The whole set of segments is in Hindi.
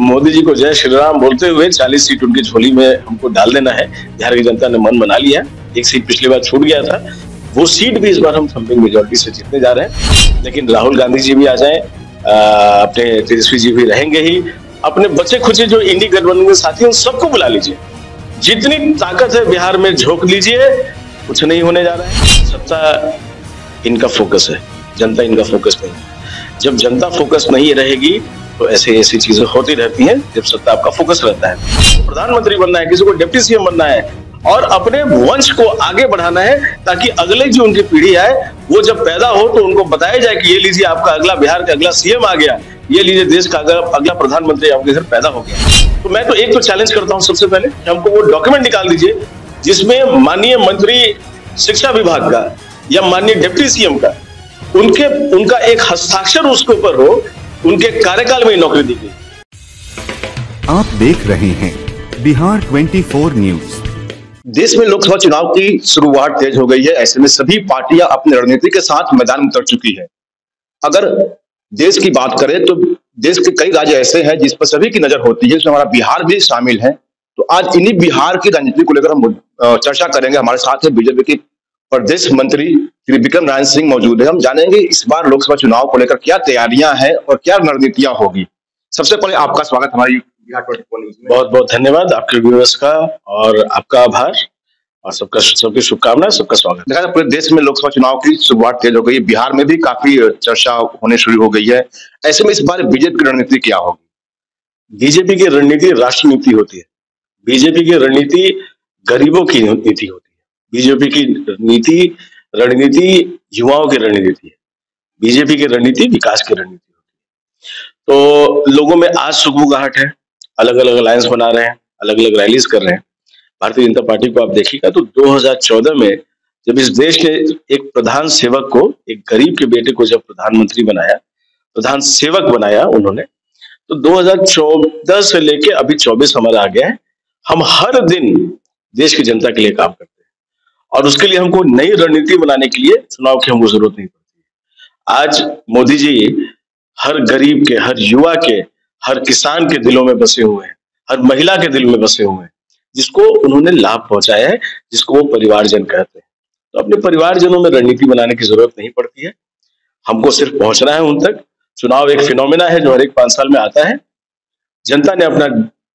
मोदी जी को जय श्री राम बोलते हुए 40 सीट उनकी झोली में हमको डाल देना है। बिहार की जनता ने मन बना लिया। एक सीट पिछली बार छूट गया था, वो सीट भी इस बार हम थम्पिंग मेजोरिटी से जीतने जा रहे हैं। लेकिन राहुल गांधी जी भी आ जाएं, अपने तेजस्वी जी भी रहेंगे ही, अपने बच्चे खुचे जो इंडी गठबंधन के साथी उन सबको बुला लीजिए। जितनी ताकत है बिहार में झोंक लीजिए, कुछ नहीं होने जा रहा है। सत्ता इनका फोकस है, जनता इनका फोकस नहीं है। जब जनता फोकस नहीं रहेगी तो ऐसी चीजें होती रहती हैं। जब सत्ता आपका फोकस रहता है, प्रधानमंत्री बनना है, किसी को डिप्टी सीएम बनना है और अपने वंश को आगे बढ़ाना है, ताकि अगले जो उनकी पीढ़ी आए वो जब पैदा हो तो उनको बताया जाए कि ये लीजिए आपका अगला बिहार का अगला सीएम आ गया, ये लीजिए देश का अगला प्रधानमंत्री आपके घर पैदा हो गया। तो मैं तो एक तो चैलेंज करता हूं सबसे पहले कि हमको वो डॉक्यूमेंट निकाल दीजिए जिसमें माननीय मंत्री शिक्षा विभाग का या माननीय डिप्टी सीएम का उनका एक हस्ताक्षर उसके ऊपर हो, उनके कार्यकाल में नौकरी दी गई। आप देख रहे हैं बिहार 24 न्यूज। देश में लोकसभा चुनाव की शुरुआत तेज हो गई है। ऐसे में सभी पार्टियां अपनी रणनीति के साथ मैदान में उतर चुकी है। अगर देश की बात करें तो देश के कई राज्य ऐसे हैं जिस पर सभी की नजर होती है, इसमें हमारा बिहार भी शामिल है। तो आज इन्हीं बिहार की राजनीति को लेकर हम चर्चा करेंगे। हमारे साथ है बीजेपी के प्रदेश मंत्री श्री विक्रम नारायण सिंह मौजूद है। हम जानेंगे इस बार लोकसभा चुनाव को लेकर क्या तैयारियां हैं और क्या रणनीतियां होगी। सबसे पहले आपका स्वागत हमारी बिहार 24 न्यूज में। बहुत बहुत धन्यवाद आपके व्यूअर्स का, और आपका आभार और सबकी शुभकामनाएं, सबका स्वागत। देखा पूरे देश में लोकसभा चुनाव की शुरुआत तेज हो गई है, बिहार में भी काफी चर्चा होने शुरू हो गई है। ऐसे में इस बार बीजेपी की रणनीति क्या होगी? बीजेपी की रणनीति राष्ट्र नीति होती है। बीजेपी की रणनीति गरीबों की नीति होती है। बीजेपी की रणनीति युवाओं की रणनीति है। बीजेपी की रणनीति विकास की रणनीति होती है। तो लोगों में आज सुगबुगाहट है, अलग अलग अलायंस बना रहे हैं, अलग अलग रैलीज कर रहे हैं। भारतीय जनता पार्टी को आप देखिएगा तो 2014 में जब इस देश के एक प्रधान सेवक को, एक गरीब के बेटे को जब प्रधानमंत्री बनाया, प्रधान सेवक बनाया उन्होंने, तो 2014 से लेके अभी 24 हमारा आ गया है। हम हर दिन देश की जनता के लिए काम करते हैं और उसके लिए हमको नई रणनीति बनाने के लिए चुनाव की हमको जरूरत नहीं पड़ती। आज मोदी जी हर गरीब के, हर युवा के, हर किसान के दिलों में बसे हुए हैं, हर महिला के दिल में बसे हुए हैं, जिसको उन्होंने लाभ पहुंचाया है, जिसको वो परिवारजन कहते हैं। तो अपने परिवारजनों में रणनीति बनाने की जरूरत नहीं पड़ती है, हमको सिर्फ पहुंचना है उन तक। चुनाव एक फिनोमिना है जो हर एक 5 साल में आता है। जनता ने अपना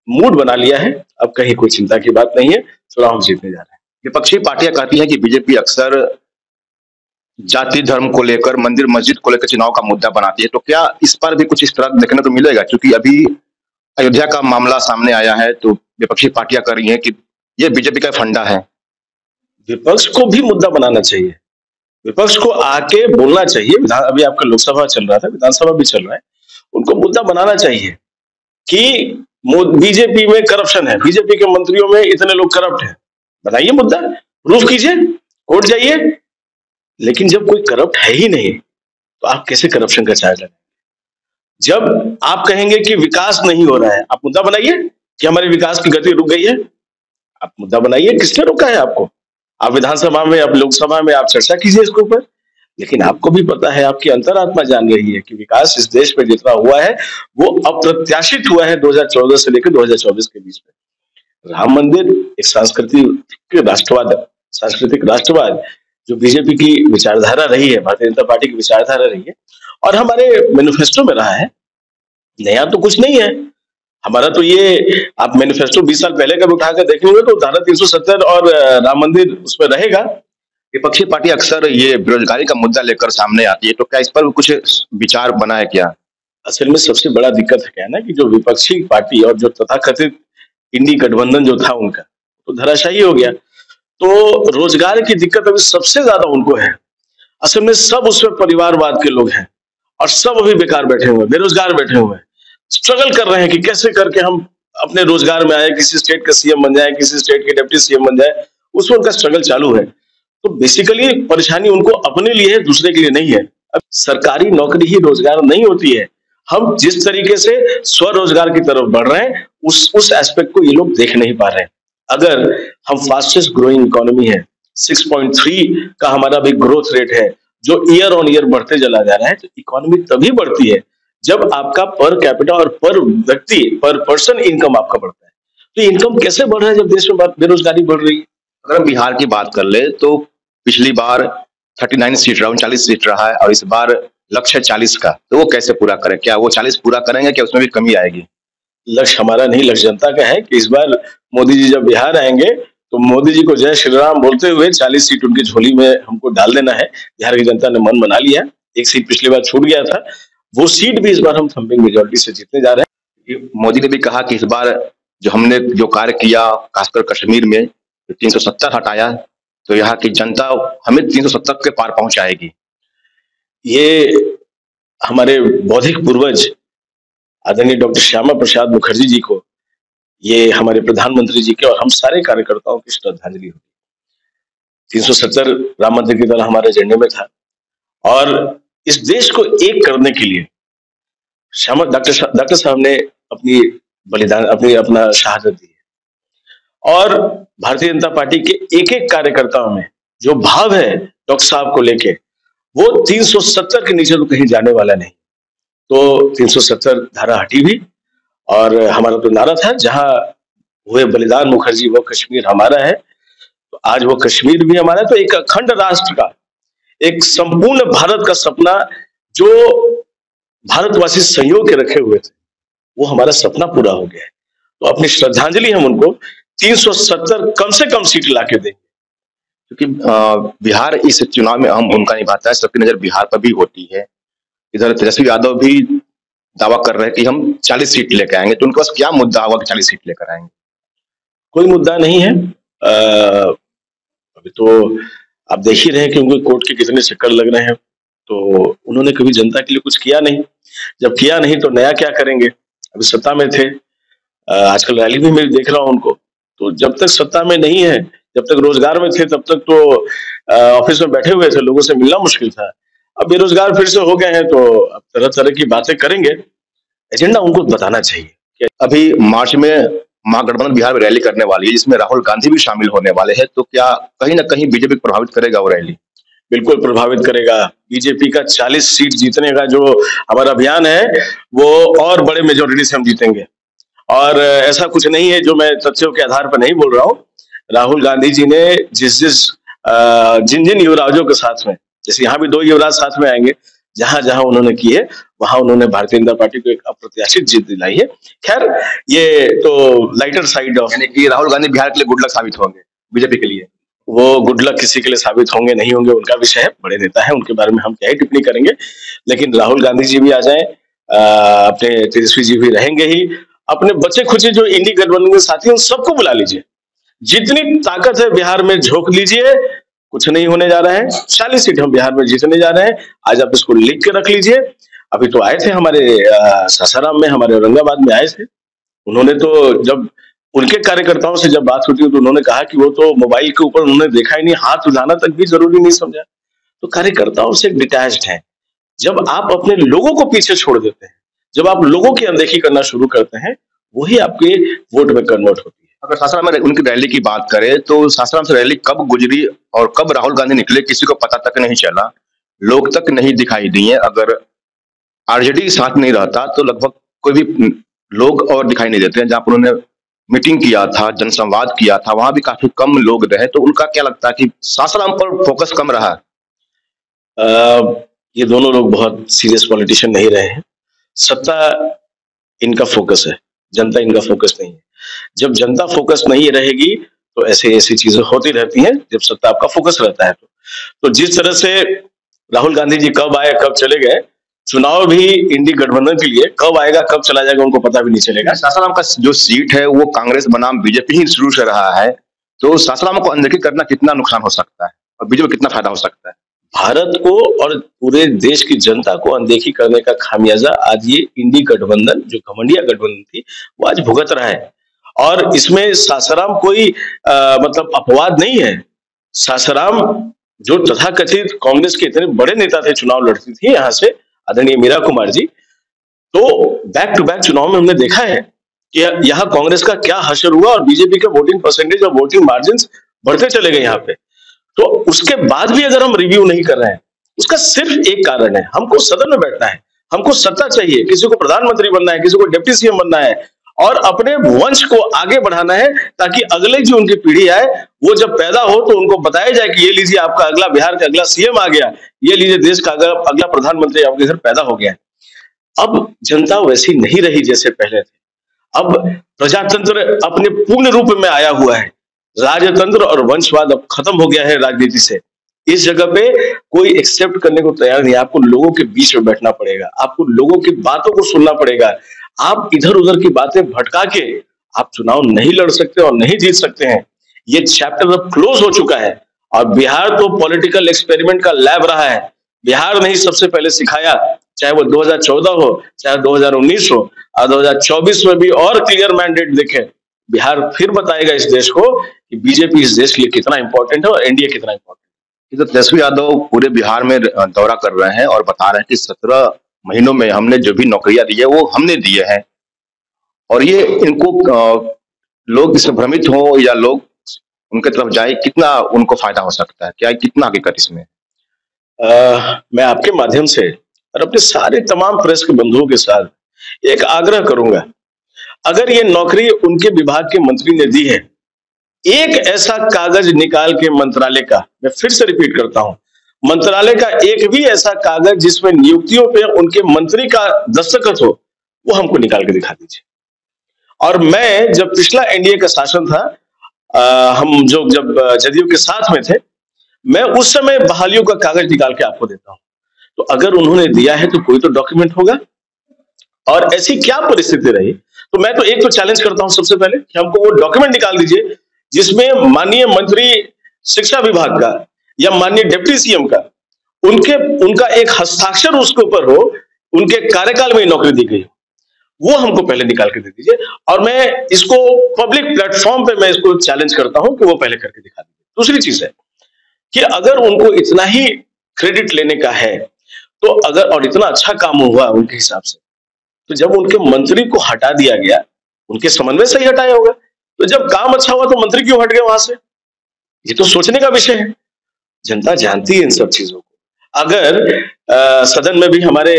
मूड बना लिया है, अब कहीं कोई चिंता की बात नहीं है, चुनाव हम जीतने जा रहे हैं। विपक्षी पार्टियां कहती हैं कि बीजेपी अक्सर जाति धर्म को लेकर, मंदिर मस्जिद को लेकर चुनाव का मुद्दा बनाती है। तो क्या इस पर भी कुछ इस तरह देखने को मिलेगा? क्योंकि अभी अयोध्या का मामला सामने आया है तो विपक्षी पार्टियां कर रही हैं कि ये बीजेपी का फंडा है। विपक्ष को भी मुद्दा बनाना चाहिए, विपक्ष को आके बोलना चाहिए। अभी आपका लोकसभा चल रहा था, विधानसभा भी चल रहा है, उनको मुद्दा बनाना चाहिए कि बीजेपी में करप्शन है, बीजेपी के मंत्रियों में इतने लोग करप्ट हैं। बताइए मुद्दा, प्रूफ कीजिए, कोर्ट जाइए। लेकिन जब कोई करप्ट है ही नहीं तो आप कैसे करप्शन का चार्ज लगाएंगे? जब आप कहेंगे कि विकास नहीं हो रहा है, आप मुद्दा बनाइए कि हमारे विकास की गति रुक गई है। आप मुद्दा बनाइए, किसने रोका है आपको? आप विधानसभा में, आप लोकसभा में आप चर्चा कीजिए इसके ऊपर। लेकिन आपको भी पता है, आपकी अंतरात्मा जान रही है कि विकास इस देश में जितना हुआ है वो अप्रत्याशित हुआ है 2014 से लेकर 2024 के बीच में। राम मंदिर एक सांस्कृतिक राष्ट्रवाद जो बीजेपी की विचारधारा रही है, भारतीय जनता पार्टी की विचारधारा रही है और हमारे मैनिफेस्टो में रहा है। नया तो कुछ नहीं है हमारा। तो ये आप मैनिफेस्टो 20 साल पहले का भी उठाकर देखेंगे तो धारा 370 और राम मंदिर उसमें रहेगा। विपक्षी पार्टी अक्सर ये बेरोजगारी का मुद्दा लेकर सामने आती है, तो क्या इस पर कुछ विचार बना है क्या? असल में सबसे बड़ा दिक्कत है क्या ना कि जो विपक्षी पार्टी और जो तथाकथित इंडी गठबंधन जो था उनका तो धराशायी हो गया। तो रोजगार की दिक्कत अभी सबसे ज्यादा उनको है। असल में सब उसमें परिवारवाद के लोग हैं और सब अभी बेकार बैठे हुए हैं, बेरोजगार बैठे हुए हैं, स्ट्रगल कर रहे हैं कि कैसे करके हम अपने रोजगार में आए, किसी स्टेट का सीएम बन जाए, किसी स्टेट के डिप्टी सीएम बन जाए, उसमें उनका स्ट्रगल चालू है। तो बेसिकली परेशानी उनको अपने लिए है, दूसरे के लिए नहीं है। अब सरकारी नौकरी ही रोजगार नहीं होती है। हम जिस तरीके से स्वरोजगार की तरफ बढ़ रहे हैं उस एस्पेक्ट को ये लोग देख नहीं पा रहे हैं। अगर हम फास्टेस्ट ग्रोइंग इकोनॉमी है, 6.3 का हमारा भी ग्रोथ रेट है जो ईयर ऑन ईयर बढ़ते चला जा रहा है, तो इकोनॉमी तभी बढ़ती है जब आपका पर कैपिटा और पर व्यक्ति पर पर्सन इनकम आपका बढ़ता है, तो इनकम कैसे बढ़ रहा है जब देश में बेरोजगारी बढ़ रही है? अगर हम बिहार की बात कर ले तो पिछली बार 39 सीट रहा, 39 सीट रहा है और इस बार लक्ष्य 40 का, तो वो कैसे पूरा करें? क्या वो 40 पूरा करेंगे, क्या उसमें भी कमी आएगी? लक्ष्य हमारा नहीं, लक्ष्य जनता का है कि इस बार मोदी जी जब बिहार आएंगे तो मोदी जी को जय श्री राम बोलते हुए 40 सीट उनकी झोली में हमको डाल देना है। बिहार की जनता ने मन बना लिया है। एक सीट पिछली बार छूट गया था, वो सीट भी इस बार हम थंपिंग मेजोरिटी से जीतने जा रहे हैं। मोदी ने भी कहा कि इस बार जो हमने जो कार्य किया, खासकर कश्मीर में 370 हटाया, तो यहाँ की जनता हमें 370 के पार पहुंचाएगी। ये हमारे बौद्धिक पूर्वज आदरणीय डॉक्टर श्यामा प्रसाद मुखर्जी जी को, ये हमारे प्रधानमंत्री जी के और हम सारे कार्यकर्ताओं की श्रद्धांजलि होगी। 370 राम मंदिर की तरह हमारे एजेंडे में था और इस देश को एक करने के लिए श्यामा डॉक्टर साहब ने अपनी बलिदान अपना शहादत दी है और भारतीय जनता पार्टी के एक एक कार्यकर्ताओं में जो भाव है डॉक्टर साहब को लेके, वो 370 के नीचे तो कहीं जाने वाला नहीं। तो 370 धारा हटी भी और हमारा तो नारा था, जहां हुए बलिदान मुखर्जी वो कश्मीर हमारा है। तो आज वो कश्मीर भी हमारा है। तो एक अखंड राष्ट्र का, एक संपूर्ण भारत का सपना जो भारतवासी संयोग के रखे हुए थे, वो हमारा सपना पूरा हो गया है। तो अपनी श्रद्धांजलि हम उनको 370 कम से कम सीट ला के देंगे, क्योंकि बिहार इस चुनाव में अहम भूमिका निभाता है। सबकी नजर बिहार पर भी होती है। इधर तेजस्वी यादव भी दावा कर रहे हैं कि हम 40 सीट लेकर आएंगे, तो उनके पास क्या मुद्दा होगा कि 40 सीट लेकर आएंगे? कोई मुद्दा नहीं है। अभी तो आप देख ही रहे हैं कि उनको कोर्ट के कितने चक्कर लग रहे हैं। तो उन्होंने कभी जनता के लिए कुछ किया नहीं। जब किया नहीं तो नया क्या करेंगे? अभी सत्ता में थे, आजकल रैली भी मैं देख रहा हूं उनको। तो जब तक सत्ता में नहीं है, जब तक रोजगार में थे, तब तक तो ऑफिस में बैठे हुए थे, लोगों से मिलना मुश्किल था। अब बेरोजगार फिर से हो गए हैं तो अब तरह तरह की बातें करेंगे। एजेंडा उनको बताना चाहिए कि अभी मार्च में महागठबंधन बिहार में रैली करने वाली है, जिसमें राहुल गांधी भी शामिल होने वाले हैं। तो क्या कहीं ना कहीं बीजेपी को प्रभावित करेगा वो रैली? बिल्कुल प्रभावित करेगा। बीजेपी का 40 सीट जीतने का जो हमारा अभियान है, वो और बड़े मेजोरिटी से हम जीतेंगे। और ऐसा कुछ नहीं है जो मैं तथ्यों के आधार पर नहीं बोल रहा हूँ। राहुल गांधी जी ने जिन जिन युवराजों के साथ में, जैसे यहाँ भी 2 युवराज साथ में आएंगे, जहां जहां उन्होंने किए वहां उन्होंने भारतीय जनता पार्टी को एक अप्रत्याशित जीत दिलाई है। खैर, ये तो लाइटर साइड ऑफ, यानी कि राहुल गांधी बिहार के लिए गुड लक साबित होंगे बीजेपी के लिए। वो गुड लक किसी के लिए साबित होंगे नहीं होंगे उनका विषय है, बड़े नेता है, उनके बारे में हम क्या ही टिप्पणी करेंगे। लेकिन राहुल गांधी जी भी आ जाए, अपने तेजस्वी जी भी रहेंगे ही, अपने बच्चे खुचे जो इंडी गठबंधन के साथी उन सबको बुला लीजिए, जितनी ताकत है बिहार में झोंक लीजिए, कुछ नहीं होने जा रहा है। 40 सीट हम बिहार में जीतने जा रहे हैं। आज आप इसको लिख के रख लीजिए। अभी तो आए थे हमारे सासाराम में, हमारे औरंगाबाद में आए थे। उन्होंने तो जब उनके कार्यकर्ताओं से जब बात होती है तो उन्होंने कहा कि वो तो मोबाइल के ऊपर उन्होंने देखा ही नहीं, हाथ उठाना तक भी जरूरी नहीं समझा। तो कार्यकर्ताओं से डिटैच्ड है। जब आप अपने लोगों को पीछे छोड़ देते हैं, जब आप लोगों की अनदेखी करना शुरू करते हैं, वही आपके वोट में कन्वर्ट होती है। अगर सासाराम में उनकी रैली की बात करें तो सासाराम से रैली कब गुजरी और कब राहुल गांधी निकले, किसी को पता तक नहीं चला, लोग तक नहीं दिखाई दिए। अगर आरजेडी साथ नहीं रहता तो लगभग कोई भी लोग और दिखाई नहीं देते हैं। जहां पर उन्होंने मीटिंग किया था, जनसंवाद किया था, वहां भी काफी कम लोग रहे। तो उनका क्या लगता है कि सासाराम पर फोकस कम रहा? ये दोनों लोग बहुत सीरियस पॉलिटिशियन नहीं रहे हैं। सत्ता इनका फोकस है, जनता इनका फोकस नहीं है। जब जनता फोकस नहीं रहेगी तो ऐसी चीजें होती रहती हैं। जब सत्ता आपका फोकस रहता है तो जिस तरह से राहुल गांधी जी कब आए कब चले गए, चुनाव भी इंडी गठबंधन के लिए कब आएगा कब चला जाएगा उनको पता भी नहीं चलेगा। सासाराम का जो सीट है वो कांग्रेस बनाम बीजेपी ही शुरू से रहा है। तो सासाराम को अनदेखी करना कितना नुकसान हो सकता है और बीजेपी को कितना फायदा हो सकता है? भारत को और पूरे देश की जनता को अनदेखी करने का खामियाजा आज ये इंडी गठबंधन, जो घमंडिया गठबंधन थी, वो आज भुगत रहा है। और इसमें सासाराम कोई मतलब अपवाद नहीं है। सासाराम जो तथाकथित कांग्रेस के इतने बड़े नेता थे, चुनाव लड़ती थी यहाँ से, आदरणीय मीरा कुमार जी, तो बैक टू बैक चुनाव में हमने देखा है कि यहाँ कांग्रेस का क्या हशर हुआ और बीजेपी के वोटिंग परसेंटेज और वोटिंग मार्जिन बढ़ते चले गए यहाँ पे। तो उसके बाद भी अगर हम रिव्यू नहीं कर रहे हैं, उसका सिर्फ एक कारण है, हमको सदन में बैठना है। हमको सत्ता चाहिए, किसी को प्रधानमंत्री बनना है, किसी को डिप्टी सीएम बनना है और अपने वंश को आगे बढ़ाना है, ताकि अगले जो उनकी पीढ़ी आए वो जब पैदा हो तो उनको बताया जाए कि ये लीजिए आपका अगला बिहार का अगला सीएम आ गया, ये लीजिए देश का अगला प्रधानमंत्री आपके घर पैदा हो गया है। अब जनता वैसी नहीं रही जैसे पहले थे। अब प्रजातंत्र अपने पूर्ण रूप में आया हुआ है। राजतंत्र और वंशवाद अब खत्म हो गया है राजनीति से। इस जगह पे कोई एक्सेप्ट करने को तैयार नहीं। आपको लोगों के बीच में बैठना पड़ेगा, आपको लोगों की बातों को सुनना पड़ेगा। आप इधर उधर की बातें भटका के आप चुनाव नहीं लड़ सकते और नहीं जीत सकते हैं। ये चैप्टर अब क्लोज हो चुका है और बिहार तो पॉलिटिकल एक्सपेरिमेंट का लैब रहा है। बिहार ने ही सबसे पहले सिखाया, चाहे वो 2014 हो, चाहे 2019 हो और 2024 में भी और क्लियर मैंडेट देखे। बिहार फिर बताएगा इस देश को कि बीजेपी इस देश के लिए कितना इंपॉर्टेंट है और एनडीए कितना इंपॉर्टेंट तो तेजस्वी यादव पूरे बिहार में दौरा कर रहे हैं और बता रहे हैं कि 17 महीनों में हमने जो भी नौकरियां दी है वो हमने दिए हैं। और ये इनको लोग इसमें भ्रमित हो या लोग उनके तरफ जाए, कितना उनको फायदा हो सकता है, क्या कितना हकीकत इसमें? मैं आपके माध्यम से और अपने सारे तमाम प्रेस के बंधुओं के साथ एक आग्रह करूंगा, अगर ये नौकरी उनके विभाग के मंत्री ने दी है, एक ऐसा कागज निकाल के मंत्रालय का, मैं फिर से रिपीट करता हूं, मंत्रालय का एक भी ऐसा कागज जिसमें नियुक्तियों पे उनके मंत्री का दस्तखत हो, वो हमको निकाल के दिखा दीजिए। और मैं जब पिछला एनडीए का शासन था, हम जब जदयू के साथ में थे, मैं उस समय बहालियों का कागज निकाल के आपको देता हूं। तो अगर उन्होंने दिया है तो कोई तो डॉक्यूमेंट होगा। और ऐसी क्या परिस्थिति रही, तो मैं तो एक तो चैलेंज करता हूं सबसे पहले कि हमको वो डॉक्यूमेंट निकाल दीजिए जिसमें माननीय मंत्री शिक्षा विभाग का या माननीय डिप्टी सीएम का उनका एक हस्ताक्षर उसके ऊपर हो, उनके कार्यकाल में नौकरी दी गई हो, वो हमको पहले निकाल के दे दीजिए। और मैं इसको पब्लिक प्लेटफॉर्म पे मैं इसको चैलेंज करता हूं कि वो पहले करके दिखा दीजिए। दूसरी चीज है कि अगर उनको इतना ही क्रेडिट लेने का है तो अगर और इतना अच्छा काम हुआ उनके हिसाब से, तो जब उनके मंत्री को हटा दिया गया, उनके समन्वय से ही हटाया होगा, तो जब काम अच्छा हुआ तो मंत्री क्यों हट गए वहां से? ये तो सोचने का विषय है। जनता जानती है इन सब चीजों को। अगर सदन में भी हमारे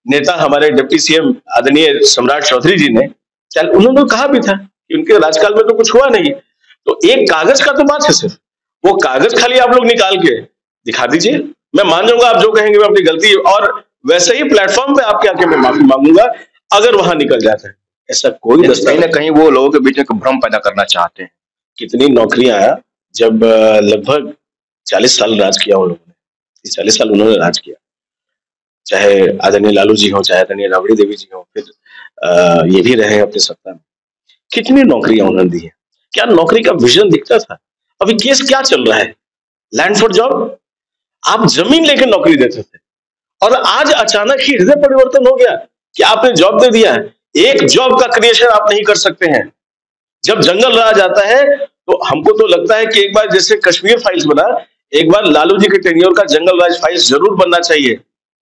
नेता, हमारे डिप्टी सीएम आदरणीय सम्राट चौधरी जी ने, उन्होंने कहा भी था कि उनके राजकाल में तो कुछ हुआ नहीं, तो एक कागज का तो बात है, सिर्फ वो कागज खाली आप लोग निकाल के दिखा दीजिए। मैं मान जाऊंगा आप जो कहेंगे मैं अपनी गलती, और वैसे ही प्लेटफॉर्म पे आपके आके मैं माफी मांगूंगा अगर वहां निकल जाता है। ऐसा कोई कहीं ना कहीं वो लोगों के बीच में भ्रम पैदा करना चाहते हैं। कितनी नौकरियां, जब लगभग 40 साल राज किया उन लोगों ने, 40 साल उन्होंने राज किया, चाहे आदरणीय लालू जी हो, चाहे आदरणीय राबड़ी देवी जी हो, फिर ये भी रहे अपने सत्ता में, कितनी नौकरियां उन्होंने दी है। क्या नौकरी का विजन दिखता था? अभी केस क्या चल रहा है? लैंड फॉर जॉब, आप जमीन लेकर नौकरी देते थे और आज अचानक ही हृदय परिवर्तन हो गया कि आपने जॉब दे दिया है। एक जॉब का क्रिएशन आप नहीं कर सकते हैं। जब जंगल राज आता है तो हमको तो लगता है कि एक बार जैसे कश्मीर फाइल्स बना, एक बार लालू जी के टेन्योर का जंगल राज फाइल्स जरूर बनना चाहिए।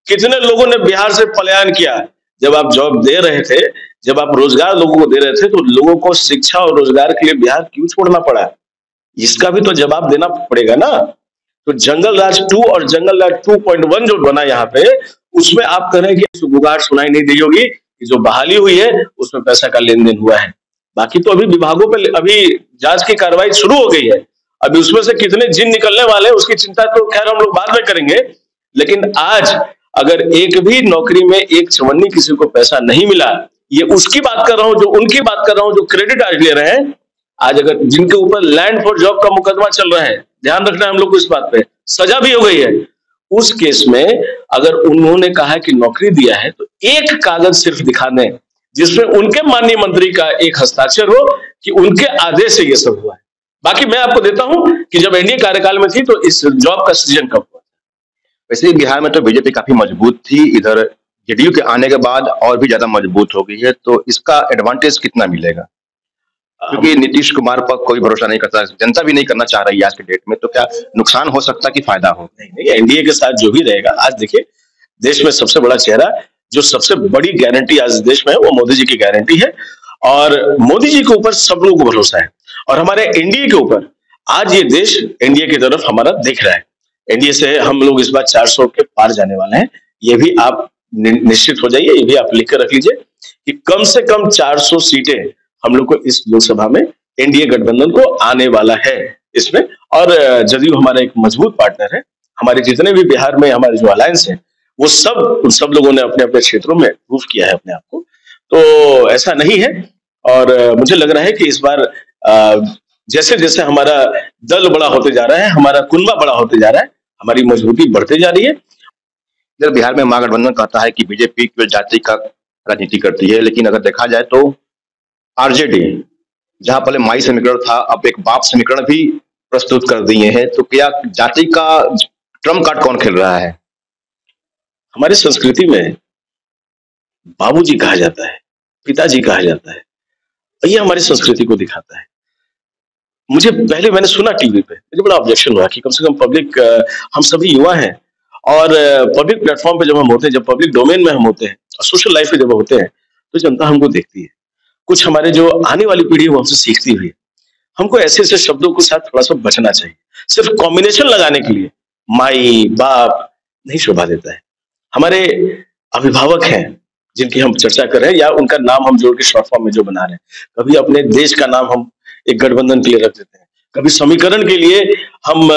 कितने लोगों ने बिहार से पलायन किया? जब आप जॉब दे रहे थे, जब आप रोजगार लोगों को दे रहे थे, तो लोगों को शिक्षा और रोजगार के लिए बिहार क्यों छोड़ना पड़ा? इसका भी तो जवाब देना पड़ेगा ना। तो जंगल राज 2 और जंगल राज 2.1 जो बना यहाँ पे, उसमें आप कह रहे हैं कि गुगाड़ सुनाई नहीं दी होगी कि जो बहाली हुई है उसमें पैसा का लेन देन हुआ है। बाकी तो अभी विभागों पे अभी जांच की कार्रवाई शुरू हो गई है। अभी उसमें से कितने जिन निकलने वाले हैं उसकी चिंता तो खैर हम लोग बाद में करेंगे, लेकिन आज अगर एक भी नौकरी में एक चवन्नी किसी को पैसा नहीं मिला, ये उसकी बात कर रहा हूं, जो उनकी बात कर रहा हूं, जो क्रेडिट आज ले रहे हैं। आज अगर जिनके ऊपर लैंड फॉर जॉब का मुकदमा चल रहा है, ध्यान रखना है हम लोग को इस बात पे, सजा भी हो गई है, उस केस में अगर उन्होंने कहा कि नौकरी दिया है तो एक कागज सिर्फ दिखा दें जिसमें उनके माननीय मंत्री का एक हस्ताक्षर हो कि उनके आदेश से ये सब हुआ है। बाकी मैं आपको देता हूं कि जब एनडीए कार्यकाल में थी तो इस जॉब का सृजन कब हुआ? वैसे बिहार में तो बीजेपी काफी मजबूत थी, इधर जेडीयू के आने के बाद और भी ज्यादा मजबूत हो गई है, तो इसका एडवांटेज कितना मिलेगा? क्योंकि नीतीश कुमार पर कोई भरोसा नहीं करता, जनता भी नहीं करना चाह रही है आज के डेट में, तो क्या नुकसान हो सकता कि फायदा हो? नहीं, एनडीए के साथ जो भी रहेगा, आज देखिए देश में सबसे बड़ा चेहरा, जो सबसे बड़ी गारंटी आज देश में है, वो मोदी जी की गारंटी है। और मोदी जी के ऊपर सब लोगों को भरोसा है और हमारे एनडीए के ऊपर आज ये देश एनडीए की तरफ हमारा देख रहा है। एनडीए से हम लोग इस बार 400 के पार जाने वाले हैं, ये भी आप निश्चित हो जाइए, ये भी आप लिख कर रख लीजिए कि कम से कम 400 सीटें हम लोग को इस लोकसभा में एनडीए गठबंधन को आने वाला है इसमें। और जदयू हमारा एक मजबूत पार्टनर है। हमारे जितने भी बिहार में हमारे जो अलायंस है वो उन सब लोगों ने अपने अपने क्षेत्रों में प्रूव किया है अपने आप को। तो ऐसा नहीं है। और मुझे लग रहा है कि इस बार जैसे जैसे हमारा दल बड़ा होते जा रहा है, हमारा कुनबा बड़ा होते जा रहा है, हमारी मजबूती बढ़ते जा रही है। इधर बिहार में महागठबंधन कहता है कि बीजेपी केवल जाति का राजनीति करती है, लेकिन अगर देखा जाए तो आरजेडी जहां पहले माई समीकरण था, अब एक बाप समीकरण भी प्रस्तुत कर दिए हैं। तो क्या जाति का ट्रम्प कार्ड कौन खेल रहा है? हमारी संस्कृति में बाबूजी कहा जाता है, पिताजी कहा जाता है, ये हमारी संस्कृति को दिखाता है। मैंने सुना टीवी पे, मुझे बड़ा ऑब्जेक्शन हुआ कि कम से कम पब्लिक, हम सभी युवा हैं और पब्लिक प्लेटफॉर्म पे जब हम होते हैं, जब पब्लिक डोमेन में हम होते हैं और सोशल लाइफ में जब होते हैं, तो जनता हमको देखती है। कुछ हमारे जो आने वाली पीढ़ी है वो हमसे सीखती हुई है। हमको ऐसे ऐसे शब्दों के साथ थोड़ा सा बचना चाहिए। सिर्फ कॉम्बिनेशन लगाने के लिए माई बाप नहीं शोभा देता है। हमारे अभिभावक हैं जिनकी हम चर्चा कर रहे हैं, या उनका नाम हम जोड़ के शॉर्ट फॉर्म में जो बना रहे हैं, कभी अपने देश का नाम हम एक गठबंधन के लिए रख देते हैं, कभी समीकरण के लिए हम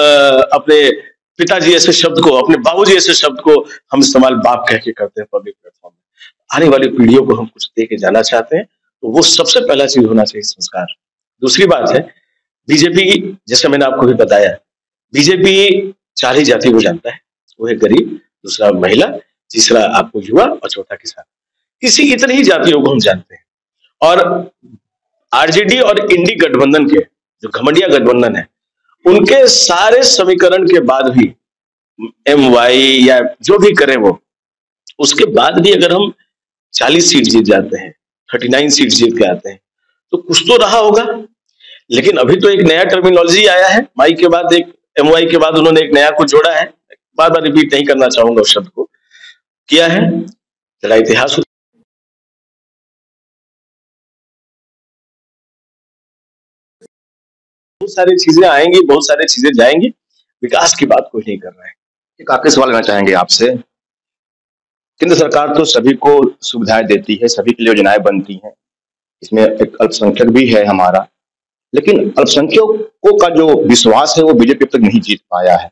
अपने पिताजी ऐसे शब्द को, अपने बाबूजी ऐसे शब्द को हम इस्तेमाल बाप कह के करते हैं पब्लिक प्लेटफॉर्म में। आने वाली पीढ़ियों को हम कुछ दे के जाना चाहते हैं, तो वो सबसे पहला चीज होना चाहिए संस्कार। दूसरी बात है बीजेपी, जैसे मैंने आपको भी बताया, बीजेपी 4 ही जाति को जानता है। वो है गरीब, दूसरा महिला, तीसरा आपको युवा और चौथा किसान। इतने ही जातियों को हम जानते हैं। और आरजेडी और इंडी गठबंधन के जो घमंडिया गठबंधन है, उनके सारे समीकरण के बाद भी एमवाई या जो भी करें वो, उसके बाद भी अगर हम 40 सीट जीत जाते हैं, 39 सीट जीत के आते हैं, तो कुछ तो रहा होगा। लेकिन अभी तो एक नया टर्मिनोलॉजी आया है, माई के बाद एक एमवाई के बाद उन्होंने एक नया कुछ जोड़ा है। बार बार रिपीट नहीं करना चाहूंगा उस शब्द को, किया है, जरा इतिहास बहुत सारी चीजें आएंगी, बहुत सारी चीजें जाएंगी, विकास की बात कोई नहीं कर रहा है। एक आखिरी सवाल लेना चाहेंगे आपसे। केंद्र सरकार तो सभी को सुविधाएं देती है, सभी के लिए योजनाएं बनती हैं, इसमें एक अल्पसंख्यक भी है हमारा, लेकिन अल्पसंख्यकों का जो विश्वास है वो बीजेपी तक नहीं जीत पाया है।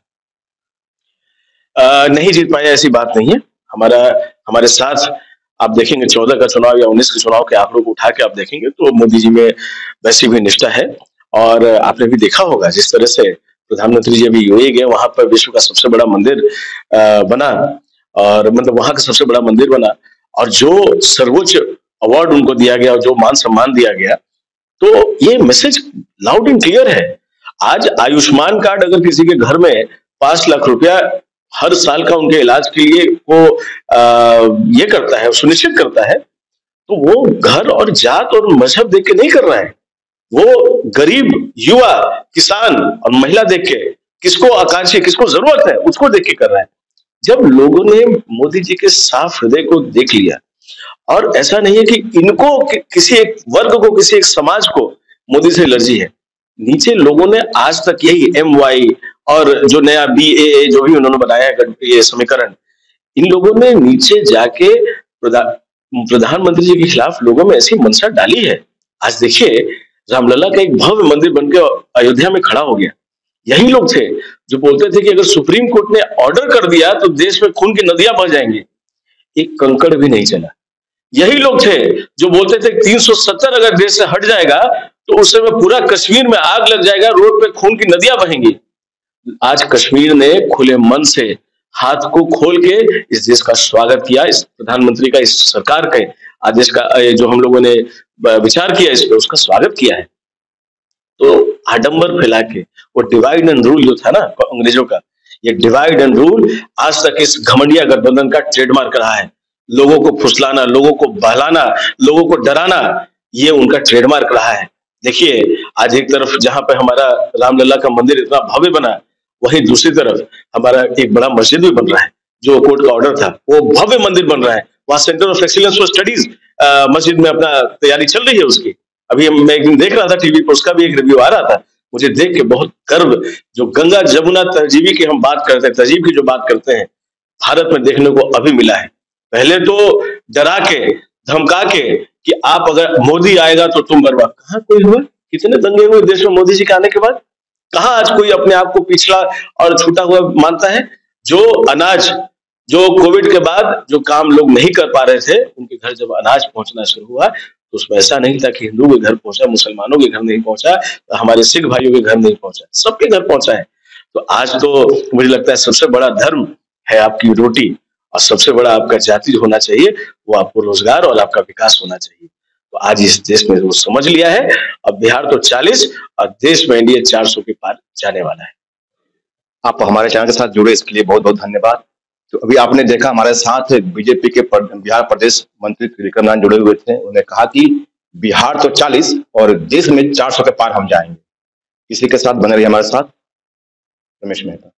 नहीं जीत पाया ऐसी बात नहीं है। हमारे साथ आप देखेंगे 14 का चुनाव या 19 के चुनाव के आंकड़ों को उठा के आप देखेंगे तो मोदी जी में वैसी भी निष्ठा है। और आपने भी देखा होगा जिस तरह से प्रधानमंत्री जी अभी यूएई गए, वहां पर विश्व का सबसे बड़ा मंदिर बना, और मतलब वहां का सबसे बड़ा मंदिर बना, और जो सर्वोच्च अवार्ड उनको दिया गया और जो मान सम्मान दिया गया, तो ये मैसेज लाउड एंड क्लियर है। आज आयुष्मान कार्ड अगर किसी के घर में 5 लाख रुपया हर साल का उनके इलाज के लिए वो ये करता है, सुनिश्चित करता है, तो वो घर और जात और मजहब देख के नहीं कर रहा है, वो गरीब, युवा, किसान और महिला देख के, किसको आकांक्षी, किसको जरूरत है उसको देख के कर रहा है। जब लोगों ने मोदी जी के साफ हृदय को देख लिया, और ऐसा नहीं है कि इनको किसी एक वर्ग को, किसी एक समाज को मोदी से एलर्जी है, नीचे लोगों ने आज तक यही एमवाई और जो नया बीएए जो भी उन्होंने बनाया है ये समीकरण, इन लोगों ने नीचे जाके प्रधानमंत्री जी के खिलाफ लोगों में ऐसी मंशा डाली है। आज देखिए रामलला का एक भव्य मंदिर बनकर अयोध्या में खड़ा हो गया। यही लोग थे जो बोलते थे कि अगर सुप्रीम कोर्ट ने ऑर्डर कर दिया तो देश में खून की नदियां बह जाएंगी, एक कंकड़ भी नहीं चला। यही लोग थे जो बोलते थे 370 अगर देश से हट जाएगा तो उस समय पूरा कश्मीर में आग लग जाएगा, रोड पे खून की नदियां बहेंगी। आज कश्मीर ने खुले मन से हाथ को खोल के इस देश का स्वागत किया, इस प्रधानमंत्री का, इस सरकार के आदेश का जो हम लोगों ने विचार किया इस पे, उसका स्वागत किया है। तो आडंबर फैला के वो डिवाइड एंड रूल जो था ना अंग्रेजों का, ये डिवाइड एंड रूल आज तक इस घमंडिया गठबंधन का ट्रेडमार्क रहा है। लोगों को फुसलाना, लोगों को बहलाना, लोगों को डराना, ये उनका ट्रेडमार्क रहा है। देखिए आज एक तरफ जहां पे हमारा रामलला का मंदिर इतना भव्य बना, वहीं दूसरी तरफ हमारा एक बड़ा मस्जिद भी बन रहा है, जो कोर्ट का ऑर्डर था, वो भव्य मंदिर बन रहा है। वहां centre of excellence for studies मस्जिद में अपना तैयारी चल रही है उसकी। अभी मैं एक दिन देख रहा था टीवी पर, उसका भी एक रिव्यू आ रहा था, मुझे देख के बहुत गर्व, जो गंगा जमुना तहजीबी की हम बात करते हैं, तहजीब की जो बात करते हैं, भारत में देखने को अभी मिला है। पहले तो डरा के धमका के कि आप अगर मोदी आएगा तो तुम बर्बाद। कहाँ कोई हुआ? कितने दंगे हुए देश में मोदी जी के आने के बाद? कहाँ आज कोई अपने आप को पिछड़ा और छूटा हुआ मानता है? जो अनाज, जो कोविड के बाद जो काम लोग नहीं कर पा रहे थे, उनके घर जब अनाज पहुंचना शुरू हुआ तो उसमें ऐसा नहीं था कि हिंदू के घर पहुंचा, मुसलमानों के घर नहीं पहुंचा, हमारे सिख भाइयों के घर नहीं पहुंचा, सबके घर पहुंचा है। तो आज तो मुझे लगता है सबसे बड़ा धर्म है आपकी रोटी, और सबसे बड़ा आपका जाति जो होना चाहिए वो आपको रोजगार और आपका विकास होना चाहिए। तो आज इस देश में वो समझ लिया है। अब बिहार तो 40 और देश में एनडीए 400 के पार जाने वाला है। आप हमारे चैनल के साथ जुड़े इसके लिए बहुत बहुत धन्यवाद। तो अभी आपने देखा हमारे साथ बीजेपी के बिहार प्रदेश मंत्री त्रिविक्रम राय जुड़े हुए थे। उन्होंने कहा कि बिहार तो 40 और देश में 400 के पार हम जाएंगे। इसी के साथ बने रहिए हमारे साथ। रमेश मेहता।